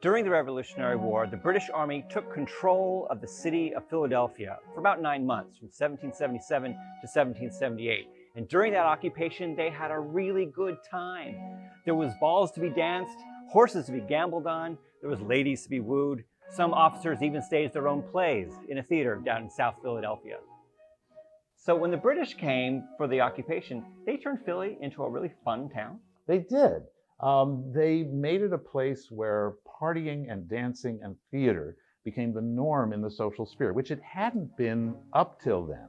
During the Revolutionary War, the British Army took control of the city of Philadelphia for about 9 months, from 1777 to 1778. And during that occupation, they had a really good time. There was balls to be danced, horses to be gambled on, there was ladies to be wooed. Some officers even staged their own plays in a theater down in South Philadelphia. So when the British came for the occupation, they turned Philly into a really fun town. They did. They made it a place where partying and dancing and theater became the norm in the social sphere, which it hadn't been up till then.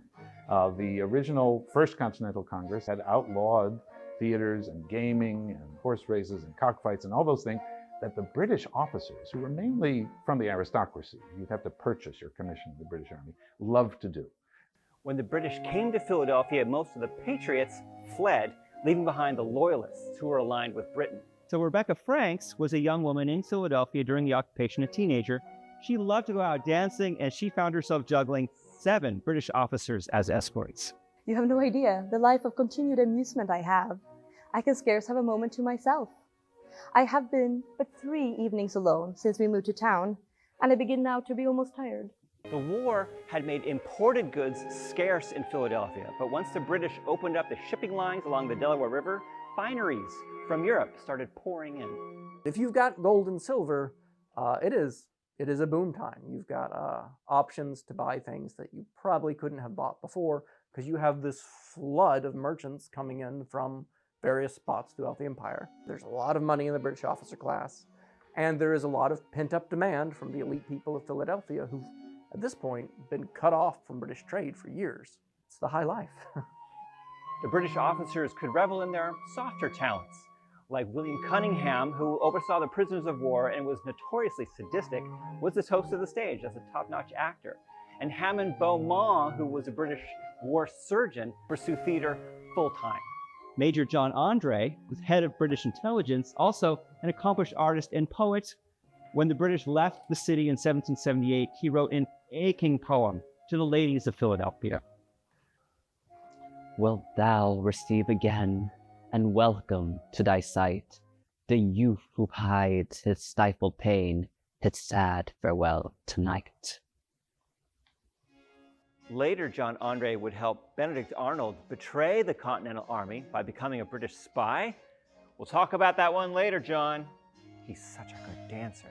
The original First Continental Congress had outlawed theaters and gaming and horse races and cockfights and all those things that the British officers, who were mainly from the aristocracy, you'd have to purchase your commission in the British Army, loved to do. When the British came to Philadelphia, most of the patriots fled, leaving behind the loyalists who were aligned with Britain. So Rebecca Franks was a young woman in Philadelphia during the occupation, a teenager. She loved to go out dancing, and she found herself juggling 7 British officers as escorts. You have no idea the life of continued amusement I have. I can scarce have a moment to myself. I have been but 3 evenings alone since we moved to town, and I begin now to be almost tired. The war had made imported goods scarce in Philadelphia, but once the British opened up the shipping lines along the Delaware River, fineries from Europe started pouring in. If you've got gold and silver, it is a boom time. You've got options to buy things that you probably couldn't have bought before because you have this flood of merchants coming in from various spots throughout the empire. There's a lot of money in the British officer class, and there is a lot of pent-up demand from the elite people of Philadelphia who've, at this point, been cut off from British trade for years. It's the high life. The British officers could revel in their softer talents, like William Cunningham, who oversaw the prisoners of war and was notoriously sadistic, was the host of the stage as a top-notch actor. And Hammond Beaumont, who was a British war surgeon, pursued theater full-time. Major John Andre was head of British intelligence, also an accomplished artist and poet. When the British left the city in 1778, he wrote an aching poem to the ladies of Philadelphia. Wilt thou receive again and welcome to thy sight the youth who hides his stifled pain, his sad farewell tonight? Later, John Andre would help Benedict Arnold betray the Continental Army by becoming a British spy. We'll talk about that one later, John. He's such a good dancer.